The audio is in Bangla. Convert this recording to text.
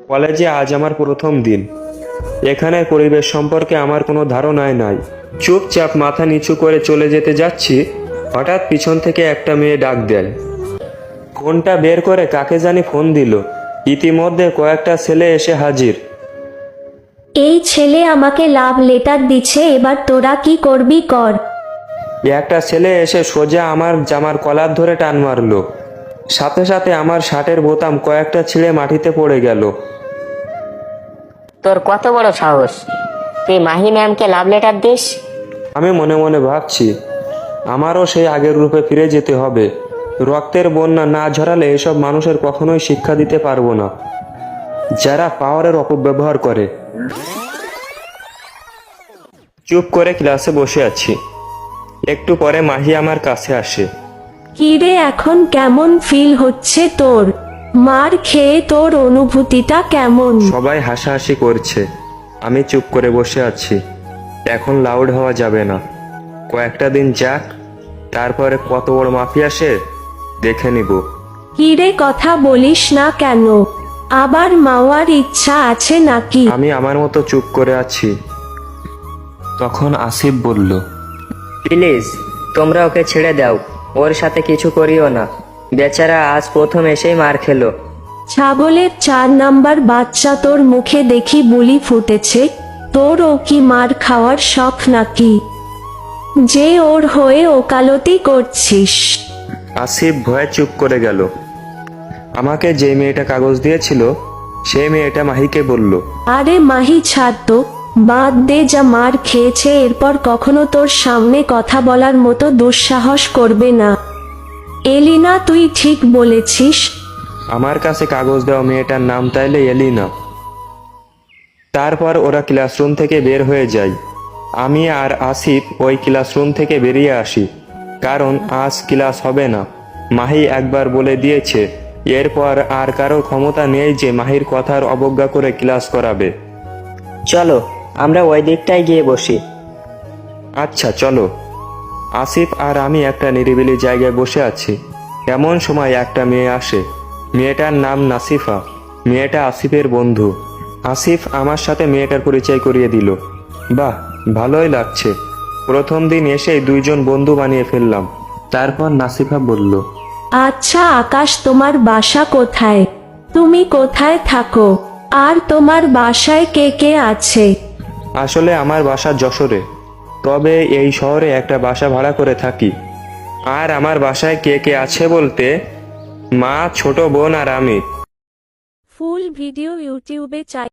কলেজে আজ আমার প্রথম দিন। এখানের পরিবেশ সম্পর্কে আমার কোনো ধারণাই নাই। চুপচাপ মাথা নিচু করে চলে যেতে যাচ্ছি, হঠাৎ পিছন থেকে একটা মেয়ে ডাক দেয়। ফোনটা বের করে কাকে জানি ফোন দিল। ইতিমধ্যে কয়েকটা ছেলে এসে হাজির। এই ছেলে আমাকে লাভ লেটার দিচ্ছে, এবার তোরা কি করবি কর। একটা ছেলে এসে সোজা আমার জামার কলার ধরে টান মারলো। সাথে সাথে আমার শার্টের বোতাম কয়েকটা ছিঁড়ে মাটিতে পড়ে গেল। তোর কত বড় সাহস, তুই মাহি ম্যামকে লাভ লেটার দিস? আমি মনে মনে ভাবছি, আমারও সেই আগের রূপে ফিরে যেতে হবে। রক্তের বন্যা না ঝরালে এসব মানুষের কখনোই শিক্ষা দিতে পারবো না, যারা পাওয়ারের অপব্যবহার করে। চুপ করে ক্লাসে বসে আছি। একটু পরে মাহি আমার কাছে আসে। কিরে, এখন কেমন ফিল হচ্ছে তোর? মার খেয়ে তোর অনুভূতিটা কেমন? সবাই হাসাহাসি করছে, আমি চুপ করে বসে আছি। এখন লাউড হওয়া যাবে না, কয়েকটা দিন যাক, তারপরে কত বড় মাফিয়া সে দেখে নিব। কিরে, কথা বলিস না কেন? আবার মাওয়ার ইচ্ছা আছে নাকি? আমি আমার মতো চুপ করে আছি। তখন আসিফ বলল, প্লিজ তোমরা ওকে ছেড়ে দাও, ওর সাথে কিছু করিও না। বেচারা আজ প্রথম এসেই মার খেলো। ছাগলের 4 নাম্বার বাচ্চা, তোর মুখে দেখি বুলি ফুটেছে। তোর ও কি মার খাওয়ার শখ নাকি, যে ওর হয়ে ওকালতি করছিস? আসিফ ভয়ে চুপ করে গেল। আমাকে যে মেয়েটা কাগজ দিয়েছিল সেই মেয়েটা মাহিকে বলল, আরে মাহি, ছাড় তো, বাদ দে। যা মার খেয়েছে, এরপর কখনো তোর সামনে কথা বলার মতো দুঃসাহস করবে না। এলিনা, তুই ঠিক বলেছিস। আমার কাছে কাগজ দেওয়া মেয়েটার নাম তাইলে এলিনা। তারপর ওরা ক্লাসরুম থেকে বের হয়ে যায়। আমি আর আসিফ ওই ক্লাসরুম থেকে বেরিয়ে আসি, কারণ আজ ক্লাস হবে না। মাহি একবার বলে দিয়েছে, এরপর আর কারো ক্ষমতা নেই যে মাহির কথার অবজ্ঞা করে ক্লাস করাবে। চলো আমরা ওই দিকটায় গিয়ে বসি। আচ্ছা চলো। আসিফ আর আমি একটা নিরিবিলি জায়গায় বসে আছি। এমন সময় একটা মেয়ে আসে। মেয়েটার নাম নাসিফা। মেয়েটা আসিফের বন্ধু। আসিফ আমার সাথে মেয়েটার পরিচয় করিয়ে দিল। বাহ, ভালোই লাগছে। প্রথম দিন এসেই দুইজন বন্ধু বানিয়ে ফেললাম। তারপর নাসিফা বলল, আচ্ছা আকাশ, তোমার বাসা কোথায়? তুমি কোথায় থাকো? আর তোমার বাসায় কে কে আছে? আসলে আমার বাসা যশোরে, তবে এই শহরে একটা বাসা ভাড়া করে থাকি। আর আমার বাসায় কে কে আছে বলতে, মা, ছোট বোন আর আমি। ফুল ভিডিও ইউটিউবে চাই।